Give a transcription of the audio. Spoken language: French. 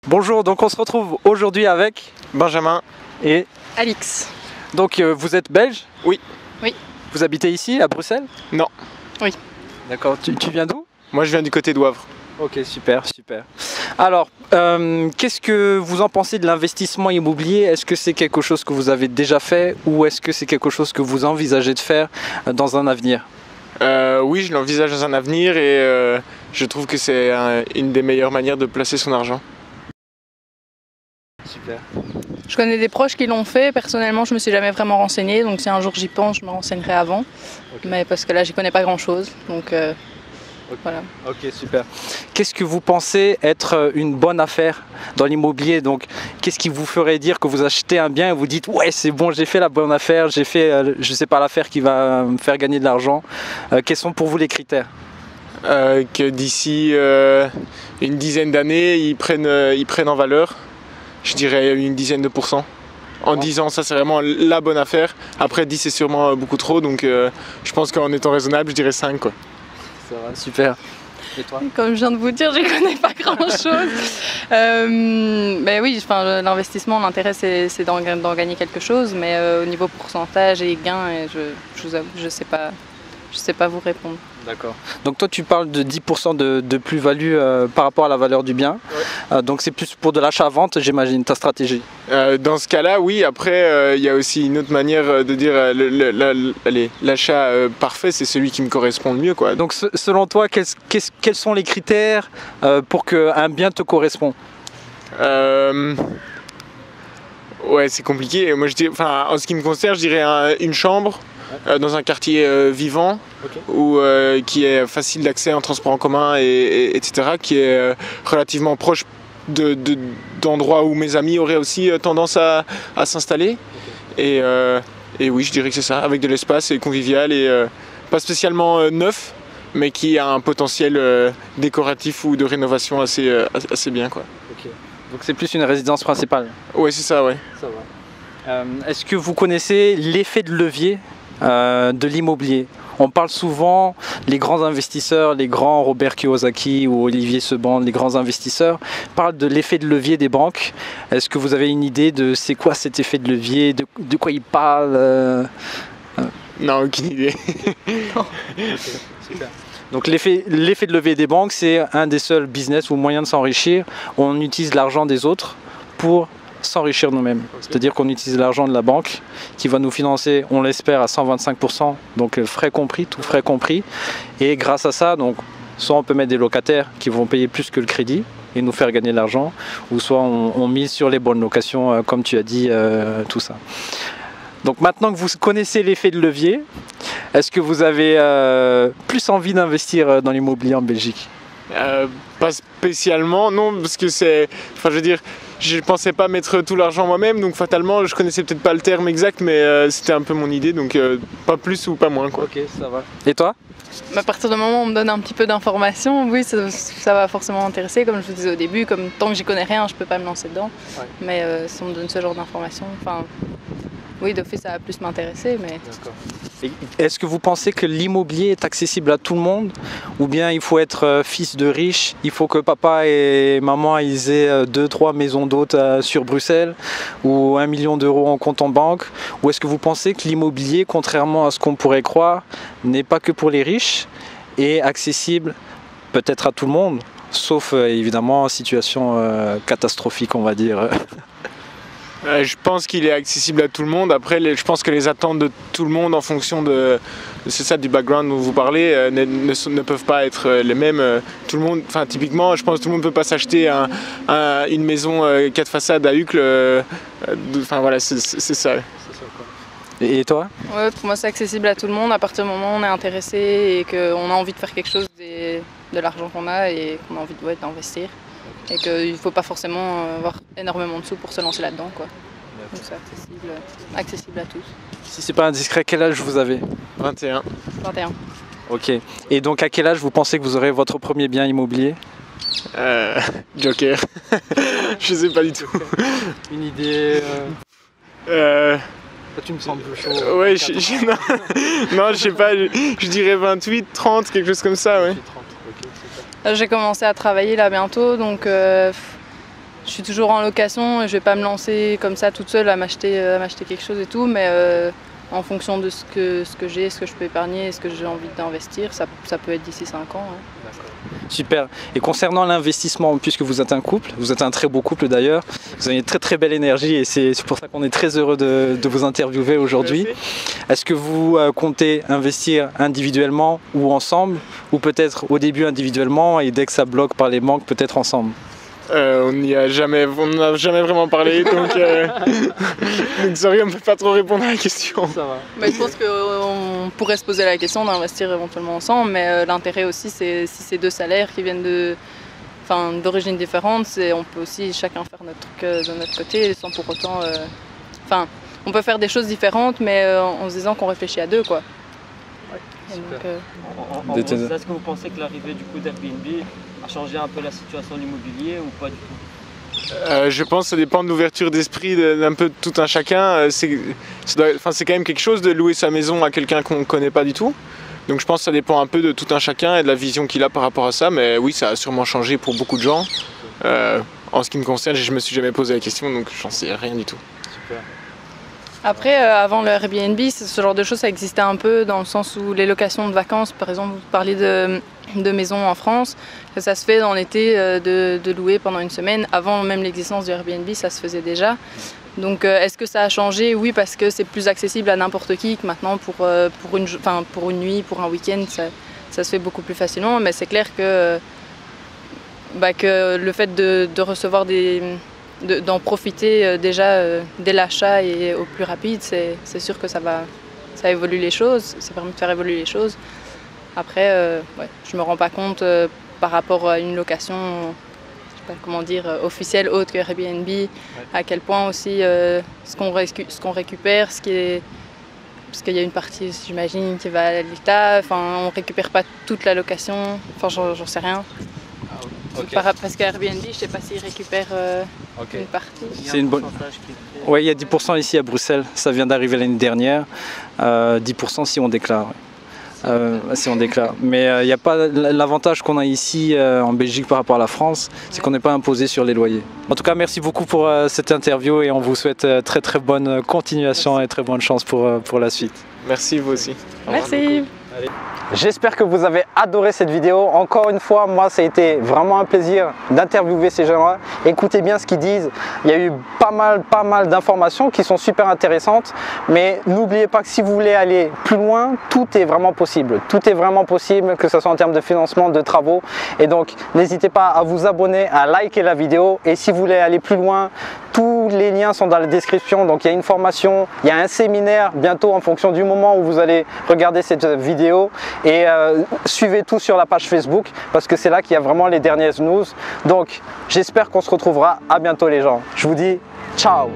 Bonjour, donc on se retrouve aujourd'hui avec Benjamin et Alix. donc vous êtes belge? Oui. Oui. Vous habitez ici à Bruxelles? Non. Oui. D'accord, tu viens d'où? Moi je viens du côté d'Ouavre. Ok, super. Alors, qu'est-ce que vous en pensez de l'investissement immobilier? Est-ce que c'est quelque chose que vous avez déjà fait ou est-ce que c'est quelque chose que vous envisagez de faire dans un avenir? Oui, je l'envisage dans un avenir et je trouve que c'est une des meilleures manières de placer son argent. Super. Je connais des proches qui l'ont fait. Personnellement, je me suis jamais vraiment renseignée. Donc si un jour j'y pense, je me renseignerai avant. Okay. Mais parce que là, j'y connais pas grand-chose. Donc okay. Voilà. Ok, super. Qu'est-ce que vous pensez être une bonne affaire dans l'immobilier? Donc, qu'est-ce qui vous ferait dire que vous achetez un bien et vous dites ouais, c'est bon, j'ai fait la bonne affaire, j'ai fait, je sais pas, l'affaire qui va me faire gagner de l'argent. Quels sont pour vous les critères? Que d'ici une dizaine d'années, ils prennent en valeur. Je dirais une dizaine de pourcents. En 10 ans, ça c'est vraiment la bonne affaire. Après 10 c'est sûrement beaucoup trop, donc je pense qu'en étant raisonnable, je dirais 5 quoi. Ça va, super. Et toi? Comme je viens de vous dire, je connais pas grand-chose. Mais oui, enfin, l'investissement, l'intérêt c'est d'en gagner quelque chose, mais au niveau pourcentage et gains, je vous avoue, je sais pas vous répondre. D'accord. Donc toi tu parles de 10% de plus-value par rapport à la valeur du bien. Ouais. Donc c'est plus pour de l'achat-vente, j'imagine, ta stratégie. Dans ce cas-là, oui. Après, il y a aussi une autre manière de dire l'achat parfait, c'est celui qui me correspond le mieux, quoi. Donc selon toi, quels sont les critères pour qu'un bien te corresponde? Ouais, c'est compliqué. Moi, en ce qui me concerne, je dirais une chambre. Dans un quartier vivant, okay. Ou qui est facile d'accès en transport en commun, etc., qui est relativement proche d'endroits où mes amis auraient aussi tendance à s'installer. Okay. Et oui, je dirais que c'est ça, avec de l'espace et convivial et pas spécialement neuf, mais qui a un potentiel décoratif ou de rénovation assez bien, quoi. Okay. Donc c'est plus une résidence principale? Ouais, c'est ça, ouais. Ça va. Est-ce que vous connaissez l'effet de levier de l'immobilier? On parle souvent, les grands investisseurs, les grands Robert Kiyosaki ou Olivier Seban, les grands investisseurs parlent de l'effet de levier des banques. Est-ce que vous avez une idée de c'est quoi cet effet de levier, de quoi ils parlent? Non, aucune idée. Non. Okay, super. Donc l'effet de levier des banques, c'est un des seuls business ou moyens de s'enrichir. On utilise l'argent des autres pour s'enrichir nous-mêmes. Okay. C'est-à-dire qu'on utilise l'argent de la banque qui va nous financer, on l'espère, à 125%, donc frais compris, tout frais compris. Et grâce à ça, donc, soit on peut mettre des locataires qui vont payer plus que le crédit et nous faire gagner de l'argent, ou soit on mise sur les bonnes locations, comme tu as dit, tout ça. Donc maintenant que vous connaissez l'effet de levier, est-ce que vous avez plus envie d'investir dans l'immobilier en Belgique? Pas spécialement, non, parce que c'est... Enfin, je veux dire, je pensais pas mettre tout l'argent moi-même, donc fatalement, je connaissais peut-être pas le terme exact, mais c'était un peu mon idée, donc pas plus ou pas moins, quoi. Ok, ça va. Et toi? À partir du moment où on me donne un petit peu d'informations, oui, ça va forcément m'intéresser. Comme je vous disais au début, comme tant que j'y connais rien, je peux pas me lancer dedans. Ouais. Mais si on me donne ce genre d'informations, enfin... Oui, d'office, ça va plus m'intéresser, mais... Est-ce que vous pensez que l'immobilier est accessible à tout le monde? Ou bien il faut être fils de riche, il faut que papa et maman ils aient 2-3 maisons d'hôtes sur Bruxelles ou 1 million d'euros en compte en banque? Ou est-ce que vous pensez que l'immobilier, contrairement à ce qu'on pourrait croire, n'est pas que pour les riches et accessible peut-être à tout le monde, sauf évidemment en situation catastrophique, on va dire? Je pense qu'il est accessible à tout le monde. Après, je pense que les attentes de tout le monde en fonction c'est ça, du background dont vous parlez, ne peuvent pas être les mêmes. Tout le monde, enfin typiquement, je pense que tout le monde ne peut pas s'acheter une maison 4 façades à Uccle. Enfin voilà, c'est ça. Et toi? Ouais, pour moi c'est accessible à tout le monde à partir du moment où on est intéressé et qu'on a envie de faire quelque chose de l'argent qu'on a et qu'on a envie d'investir. Et qu'il ne faut pas forcément avoir énormément de sous pour se lancer là-dedans, quoi. Donc c'est accessible à tous. Si c'est pas indiscret, quel âge vous avez? 21. 21. Ok. Et donc à quel âge vous pensez que vous aurez votre premier bien immobilier? Joker. Je sais pas du tout. Une idée Tu me sembles chaud. Ouais, non, je sais pas, je dirais 28, 30, quelque chose comme ça, ouais. 30, okay, j'ai commencé à travailler là bientôt, donc je je suis toujours en location et je vais pas me lancer comme ça toute seule à m'acheter quelque chose et tout, mais en fonction de ce que j'ai, ce que je peux épargner et ce que j'ai envie d'investir, ça peut être d'ici 5 ans. Hein. Super. Et concernant l'investissement, puisque vous êtes un couple, vous êtes un très beau couple d'ailleurs, vous avez une très très belle énergie et c'est pour ça qu'on est très heureux de vous interviewer aujourd'hui. Est-ce que vous comptez investir individuellement ou ensemble, ou peut-être au début individuellement et dès que ça bloque par les banques, peut-être ensemble? On n'a jamais vraiment parlé, donc sorry, on ne peut pas trop répondre à la question. Ça va. Mais je pense qu'on pourrait se poser la question d'investir éventuellement ensemble, mais l'intérêt aussi, c'est si c'est deux salaires qui viennent d'origines différentes, on peut aussi chacun faire notre truc de notre côté sans pour autant... on peut faire des choses différentes, mais en se disant qu'on réfléchit à deux, quoi. Est-ce que vous pensez que l'arrivée du coup d'Airbnb a changé un peu la situation de l'immobilier ou pas du tout? Je pense que ça dépend de l'ouverture d'esprit d'un peu de tout un chacun. C'est quand même quelque chose de louer sa maison à quelqu'un qu'on ne connaît pas du tout. Donc je pense que ça dépend un peu de tout un chacun et de la vision qu'il a par rapport à ça. Mais oui, ça a sûrement changé pour beaucoup de gens. En ce qui me concerne, je ne me suis jamais posé la question, donc j'en sais rien du tout. Super. Après, avant le Airbnb, ce genre de choses, ça existait un peu dans le sens où les locations de vacances, par exemple, vous parlez de maisons en France, ça se fait dans l'été de louer pendant une semaine. Avant même l'existence du Airbnb, ça se faisait déjà. Donc est-ce que ça a changé? Oui, parce que c'est plus accessible à n'importe qui que maintenant pour une nuit, pour un week-end, ça se fait beaucoup plus facilement. Mais c'est clair que le fait de recevoir d'en profiter déjà dès l'achat et au plus rapide, c'est sûr que ça évolue les choses, ça permet de faire évoluer les choses. Après, je me rends pas compte par rapport à une location, je sais pas comment dire, officielle autre que Airbnb, à quel point aussi ce qu'on récupère, parce qu'il y a une partie, j'imagine, qui va à l'État, on récupère pas toute la location, j'en sais rien. Okay. Parce qu'Airbnb, je ne sais pas s'ils récupèrent une partie. C'est une bonne... Oui, il y a 10% ici à Bruxelles, ça vient d'arriver l'année dernière. 10% si on déclare. Si on déclare. Mais il n'y a pas l'avantage qu'on a ici en Belgique par rapport à la France, c'est qu'on n'est pas imposé sur les loyers. En tout cas, merci beaucoup pour cette interview et on vous souhaite très très bonne continuation et très bonne chance pour la suite. Merci, vous aussi. Merci. J'espère que vous avez adoré cette vidéo. Encore une fois, moi, ça a été vraiment un plaisir d'interviewer ces gens-là. Écoutez bien ce qu'ils disent. Il y a eu pas mal d'informations qui sont super intéressantes. Mais n'oubliez pas que si vous voulez aller plus loin, tout est vraiment possible. Tout est vraiment possible, que ce soit en termes de financement, de travaux. Et donc, n'hésitez pas à vous abonner, à liker la vidéo. Et si vous voulez aller plus loin, tous les liens sont dans la description. Donc, il y a une formation, il y a un séminaire bientôt en fonction du moment où vous allez regarder cette vidéo. Et suivez tout sur la page Facebook parce que c'est là qu'il y a vraiment les dernières news. Donc j'espère qu'on se retrouvera à bientôt les gens. Je vous dis ciao.